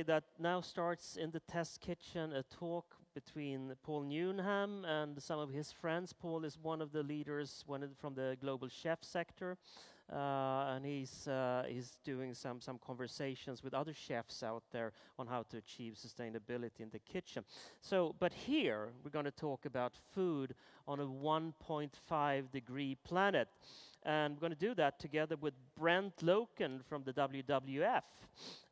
that now starts in the test kitchen a talk between Paul Newnham and some of his friends. Paul is one of the leaders from the global chef sector, and he's doing some conversations with other chefs out there on how to achieve sustainability in the kitchen. So, but here we're going to talk about food on a 1.5 degree planet. And we're going to do that together with Brent Loken from the WWF,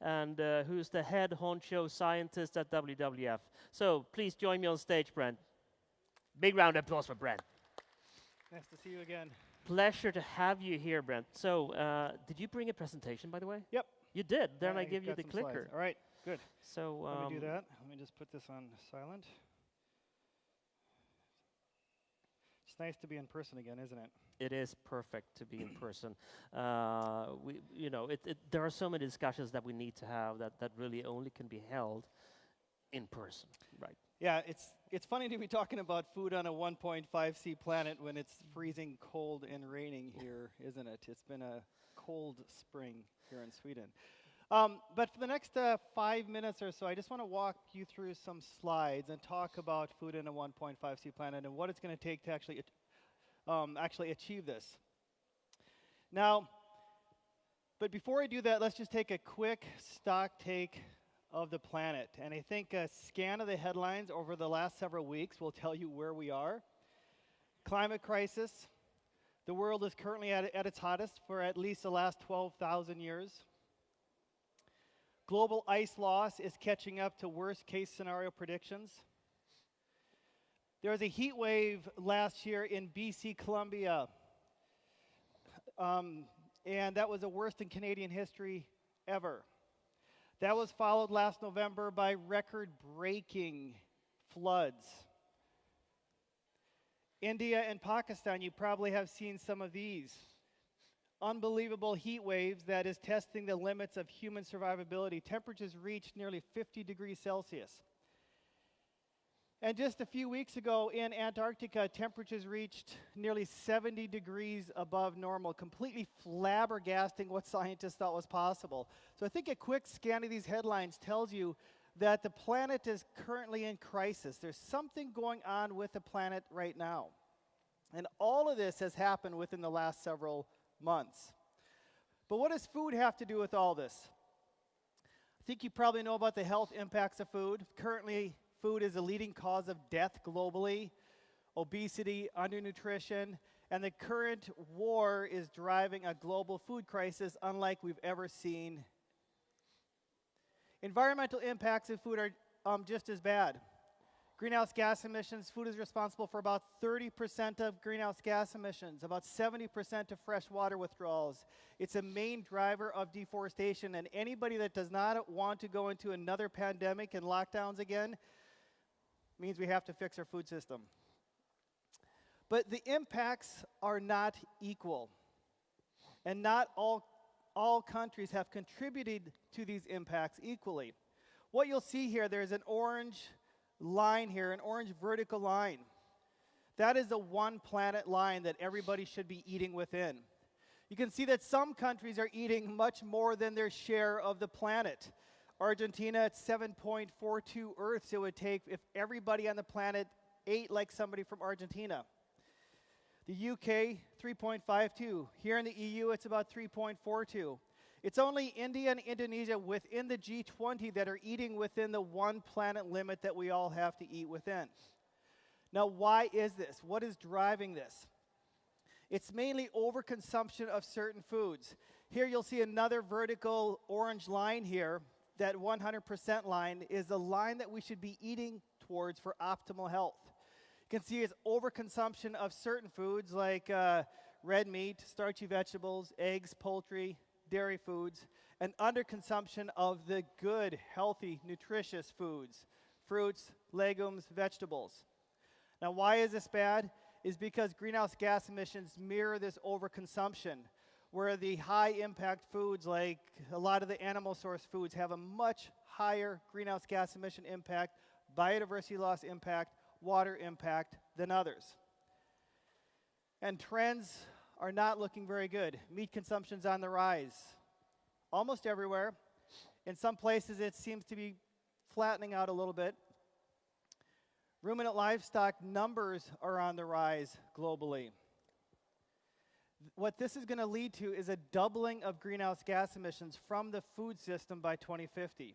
and who's the head honcho scientist at WWF. So please join me on stage, Brent. Big round of applause for Brent. Nice to see you again. Pleasure to have you here, Brent. So did you bring a presentation, by the way? Yep. You did. Then I give you the clicker. Slides. All right, good. So let me do that. Let me just put this on silent. It's nice to be in person again, isn't it? It is perfect to be in person. There are so many discussions that we need to have that really only can be held in person, right? Yeah, it's funny to be talking about food on a 1.5 C planet when it's freezing cold and raining here, isn't it? It's been a cold spring here in Sweden. But for the next 5 minutes or so, I just want to walk you through some slides and talk about food in a 1.5 C planet and what it's going to take to actually achieve this. Now, but before I do that, let's just take a quick stock take of the planet. And I think a scan of the headlines over the last several weeks will tell you where we are. Climate crisis. The world is currently at its hottest for at least the last 12,000 years. Global ice loss is catching up to worst case scenario predictions. There was a heat wave last year in BC Columbia, and that was the worst in Canadian history ever. That was followed last November by record-breaking floods. India and Pakistan, you probably have seen some of these. Unbelievable heat waves that is testing the limits of human survivability. Temperatures reached nearly 50 degrees Celsius. And just a few weeks ago in Antarctica, temperatures reached nearly 70 degrees above normal, completely flabbergasting what scientists thought was possible. So I think a quick scan of these headlines tells you that the planet is currently in crisis. There's something going on with the planet right now. And all of this has happened within the last several months. But what does food have to do with all this? I think you probably know about the health impacts of food. Currently, food is a leading cause of death globally, obesity, undernutrition, and the current war is driving a global food crisis unlike we've ever seen. Environmental impacts of food are just as bad. Greenhouse gas emissions, food is responsible for about 30% of greenhouse gas emissions, about 70% of fresh water withdrawals. It's a main driver of deforestation, and anybody that does not want to go into another pandemic and lockdowns again means we have to fix our food system. But the impacts are not equal, and not all countries have contributed to these impacts equally. What you'll see here, there's an orange line here, an orange vertical line. That is the one planet line that everybody should be eating within. You can see that some countries are eating much more than their share of the planet. Argentina at 7.42 Earths it would take if everybody on the planet ate like somebody from Argentina. The UK, 3.52. Here in the EU, it's about 3.42. It's only India and Indonesia within the G20 that are eating within the one planet limit that we all have to eat within. Now, why is this? What is driving this? It's mainly overconsumption of certain foods. Here you'll see another vertical orange line here. That 100% line is the line that we should be eating towards for optimal health. You can see it's overconsumption of certain foods like red meat, starchy vegetables, eggs, poultry, dairy foods, and underconsumption of the good, healthy, nutritious foods, fruits, legumes, vegetables. Now, why is this bad? Is because greenhouse gas emissions mirror this overconsumption, where the high impact foods like a lot of the animal source foods have a much higher greenhouse gas emission impact, biodiversity loss impact, water impact than others. And trends are not looking very good. Meat consumption's on the rise almost everywhere. In some places, it seems to be flattening out a little bit. Ruminant livestock numbers are on the rise globally. What this is going to lead to is a doubling of greenhouse gas emissions from the food system by 2050.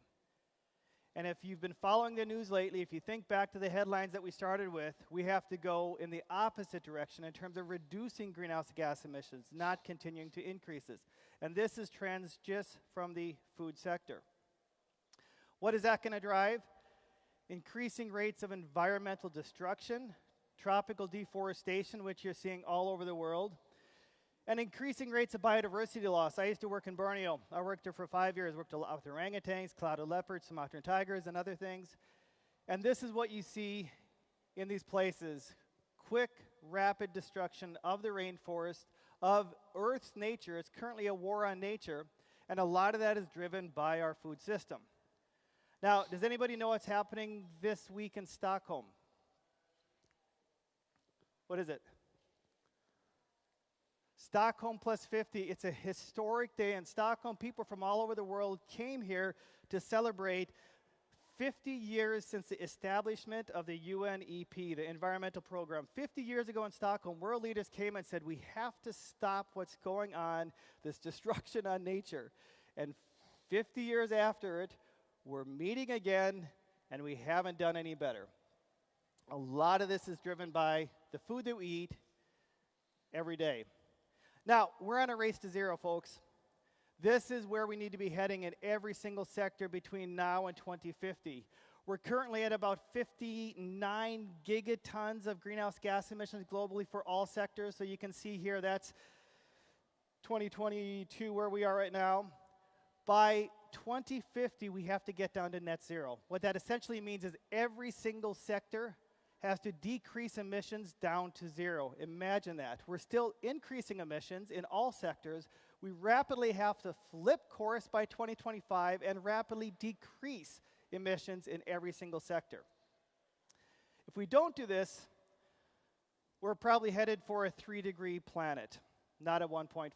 And if you've been following the news lately, if you think back to the headlines that we started with, we have to go in the opposite direction in terms of reducing greenhouse gas emissions, not continuing to increases. And this is trends just from the food sector. What is that going to drive? Increasing rates of environmental destruction, tropical deforestation, which you're seeing all over the world, and increasing rates of biodiversity loss. I used to work in Borneo. I worked there for 5 years, worked a lot with orangutans, clouded leopards, Sumatran tigers, and other things. And this is what you see in these places. Quick, rapid destruction of the rainforest, of Earth's nature. It's currently a war on nature, and a lot of that is driven by our food system. Now, does anybody know what's happening this week in Stockholm? What is it? Stockholm Plus 50. It's a historic day in Stockholm. People from all over the world came here to celebrate 50 years since the establishment of the UNEP, the environmental program. 50 years ago in Stockholm, world leaders came and said, we have to stop what's going on, this destruction on nature. And 50 years after it, we're meeting again, and we haven't done any better. A lot of this is driven by the food that we eat every day. Now, we're on a race to zero, folks. This is where we need to be heading in every single sector between now and 2050. We're currently at about 59 gigatons of greenhouse gas emissions globally for all sectors. So you can see here that's 2022 where we are right now. By 2050, we have to get down to net zero. What that essentially means is every single sector has to decrease emissions down to zero. Imagine that. We're still increasing emissions in all sectors. We rapidly have to flip course by 2025 and rapidly decrease emissions in every single sector. If we don't do this, we're probably headed for a 3-degree planet, not a 1.5.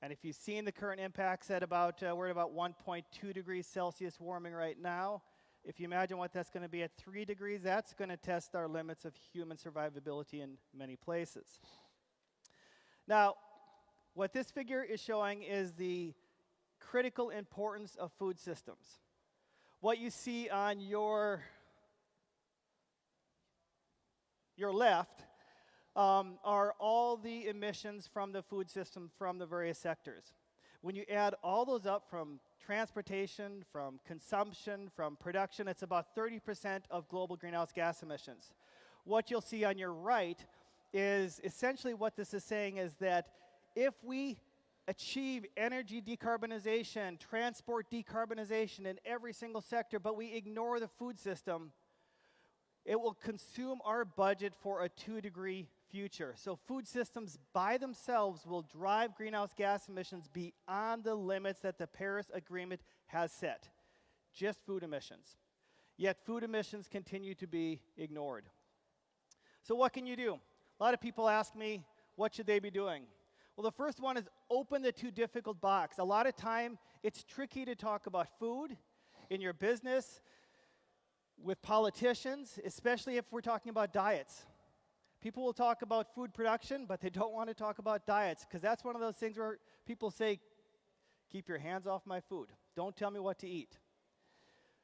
And if you've seen the current impacts at about, we're at about 1.2 degrees Celsius warming right now. If you imagine what that's going to be at 3 degrees, that's going to test our limits of human survivability in many places. Now, what this figure is showing is the critical importance of food systems. What you see on your left are all the emissions from the food system from the various sectors. When you add all those up from transportation, from consumption, from production, it's about 30% of global greenhouse gas emissions. What you'll see on your right is essentially what this is saying is that if we achieve energy decarbonization, transport decarbonization in every single sector, but we ignore the food system, it will consume our budget for a 2-degree future. So food systems by themselves will drive greenhouse gas emissions beyond the limits that the Paris Agreement has set. Just food emissions. Yet food emissions continue to be ignored. So what can you do? A lot of people ask me, what should they be doing? Well, the first one is open the too difficult box. A lot of time, it's tricky to talk about food in your business, with politicians, especially if we're talking about diets. People will talk about food production, but they don't want to talk about diets, because that's one of those things where people say, keep your hands off my food. Don't tell me what to eat.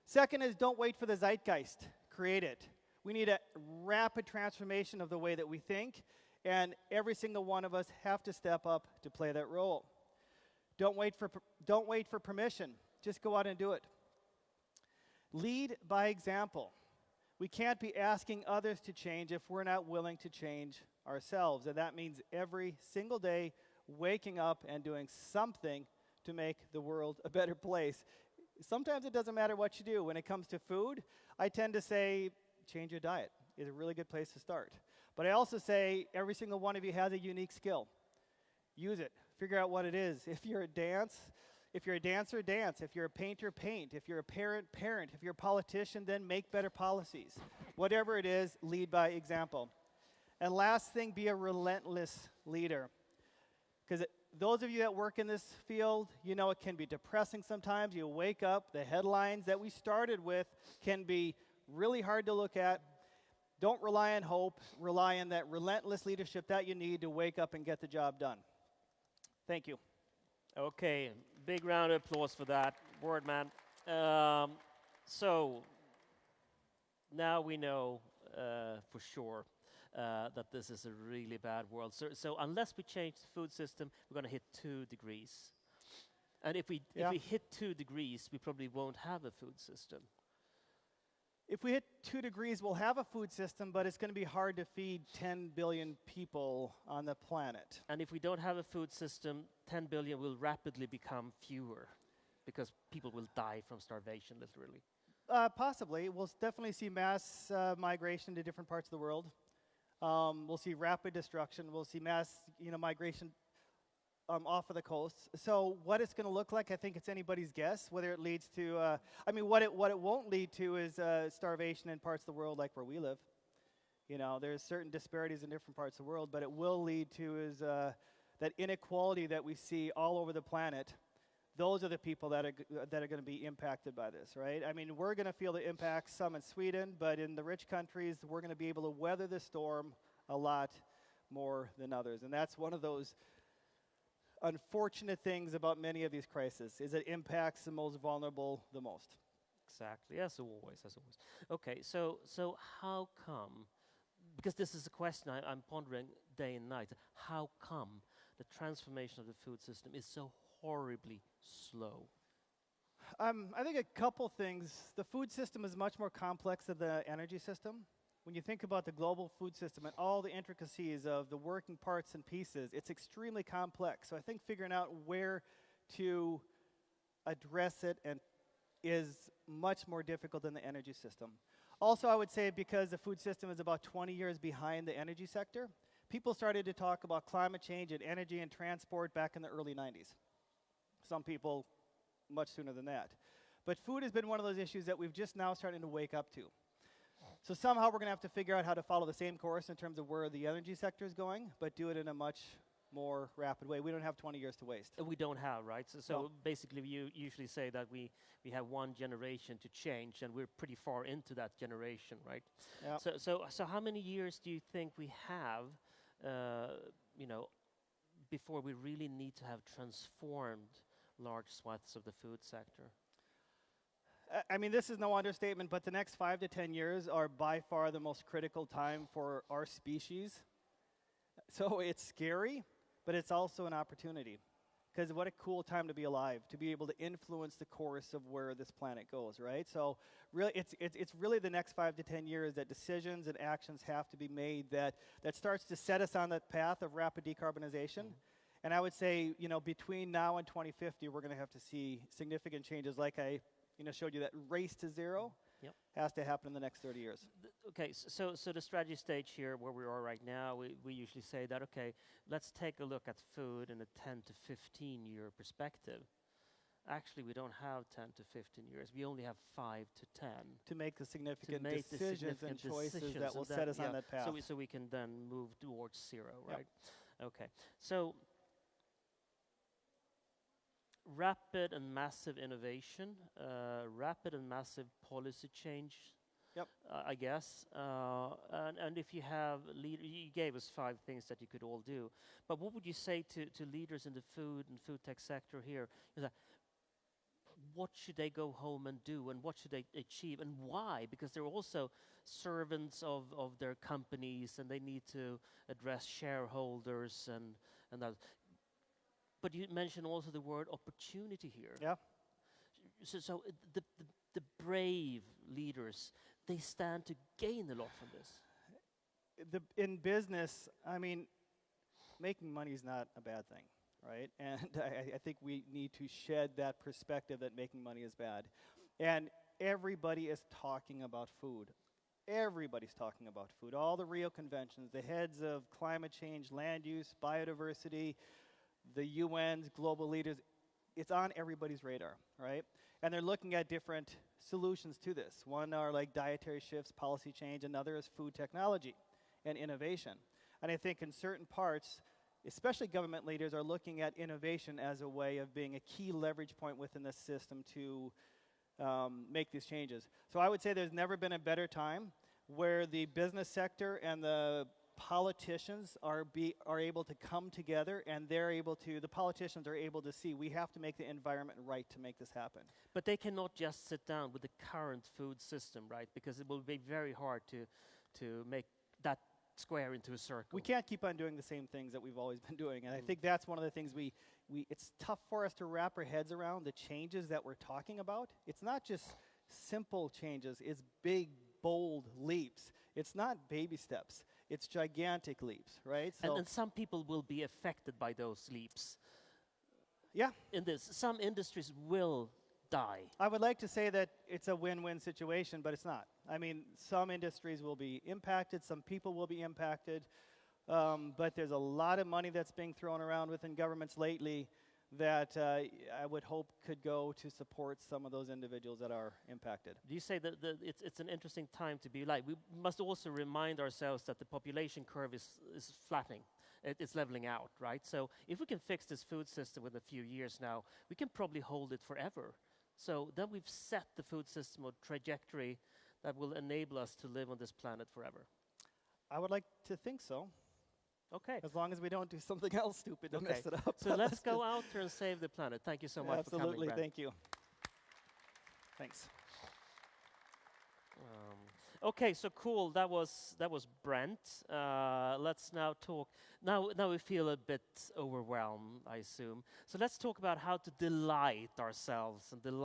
Second is don't wait for the zeitgeist. Create it. We need a rapid transformation of the way that we think, and every single one of us have to step up to play that role. Don't wait for permission. Just go out and do it. Lead by example. We can't be asking others to change if we're not willing to change ourselves. And that means every single day waking up and doing something to make the world a better place. Sometimes it doesn't matter what you do. When it comes to food, I tend to say change your diet is a really good place to start. But I also say every single one of you has a unique skill. Use it. Figure out what it is. If you're a dancer, dance. If you're a painter, paint. If you're a parent, parent. If you're a politician, then make better policies. Whatever it is, lead by example. And last thing, be a relentless leader. Because those of you that work in this field, you know it can be depressing sometimes. You wake up, the headlines that we started with can be really hard to look at. Don't rely on hope. Rely on that relentless leadership that you need to wake up and get the job done. Thank you. Okay, big round of applause for that word, man. So now we know for sure that this is a really bad world. So unless we change the food system, we're going to hit 2 degrees. And if we hit 2 degrees, we probably won't have a food system. If we hit 2 degrees, we'll have a food system, but it's going to be hard to feed 10 billion people on the planet. And if we don't have a food system, 10 billion will rapidly become fewer because people will die from starvation, literally. Possibly. We'll definitely see mass migration to different parts of the world. We'll see rapid destruction. We'll see mass migration off of the coast. So what it's going to look like, I think it's anybody's guess. Whether it leads to, what it won't lead to is starvation in parts of the world like where we live. There's certain disparities in different parts of the world, but it will lead to is that inequality that we see all over the planet. Those are the people that are going to be impacted by this, right? I mean, we're going to feel the impacts, some in Sweden, but in the rich countries, we're going to be able to weather the storm a lot more than others. And that's one of those unfortunate things about many of these crises, is it impacts the most vulnerable the most. Exactly, as always. Okay, so how come, because this is a question I'm pondering day and night, how come the transformation of the food system is so horribly slow? I think a couple things. The food system is much more complex than the energy system. When you think about the global food system and all the intricacies of the working parts and pieces, it's extremely complex. So I think figuring out where to address it is much more difficult than the energy system. Also, I would say because the food system is about 20 years behind the energy sector, people started to talk about climate change and energy and transport back in the early 90s. Some people much sooner than that. But food has been one of those issues that we've just now starting to wake up to. So somehow we're going to have to figure out how to follow the same course in terms of where the energy sector is going, but do it in a much more rapid way. We don't have 20 years to waste. We don't have, right? So No. basically you usually say that we have one generation to change, and we're pretty far into that generation, right? Yep. So how many years do you think we have, before we really need to have transformed large swaths of the food sector? I mean, this is no understatement, but the next 5 to 10 years are by far the most critical time for our species. So it's scary, but it's also an opportunity. Because what a cool time to be alive, to be able to influence the course of where this planet goes, right? So really, it's really the next 5 to 10 years that decisions and actions have to be made that starts to set us on that path of rapid decarbonization. And I would say, between now and 2050, we're going to have to see significant changes like I showed you that race to zero has to happen in the next 30 years. Okay, so the strategy stage here where we are right now, we usually say that, okay, let's take a look at food in a 10 to 15 year perspective. Actually, we don't have 10 to 15 years. We only have 5 to 10. To make the significant decisions and choices that will set us on that path. So we can then move towards zero, right? Okay, so rapid and massive innovation, rapid and massive policy change, I guess. And if you have you gave us 5 things that you could all do. But what would you say to leaders in the food and food tech sector here? What should they go home and do, and what should they achieve, and why? Because they're also servants of their companies, and they need to address shareholders and that. But you mentioned also the word opportunity here. Yeah. So the brave leaders, they stand to gain a lot from this. In business, I mean, making money is not a bad thing, right? And I think we need to shed that perspective that making money is bad. And everybody is talking about food. Everybody's talking about food. All the Rio conventions, the heads of climate change, land use, biodiversity, the UN's global leaders, it's on everybody's radar, right? And they're looking at different solutions to this. One are like dietary shifts, policy change, another is food technology and innovation. And I think in certain parts, especially government leaders, are looking at innovation as a way of being a key leverage point within the system to make these changes. So I would say there's never been a better time where the business sector and the politicians are able to come together, and the politicians are able to see we have to make the environment right to make this happen. But they cannot just sit down with the current food system, right? Because it will be very hard to make that square into a circle. We can't keep on doing the same things that we've always been doing, and I think that's one of the things it's tough for us to wrap our heads around the changes that we're talking about. It's not just simple changes, it's big, bold leaps. It's not baby steps, it's gigantic leaps, right? So and some people will be affected by those leaps. Yeah. Some industries will die. I would like to say that it's a win-win situation, but it's not. I mean, some industries will be impacted, some people will be impacted, but there's a lot of money that's being thrown around within governments lately that I would hope could go to support some of those individuals that are impacted. Do you say that it's an interesting time to be alive? We must also remind ourselves that the population curve is flattening. It's leveling out, right? So if we can fix this food system within a few years now, we can probably hold it forever. So then we've set the food system or trajectory that will enable us to live on this planet forever. I would like to think so. Okay. As long as we don't do something else stupid to mess it up. So let's go out there and save the planet. Thank you so much for coming, Absolutely, Brent. thank you. Thanks. Okay, so cool. That was Brent. Let's now talk. Now we feel a bit overwhelmed, I assume. So let's talk about how to delight ourselves and delight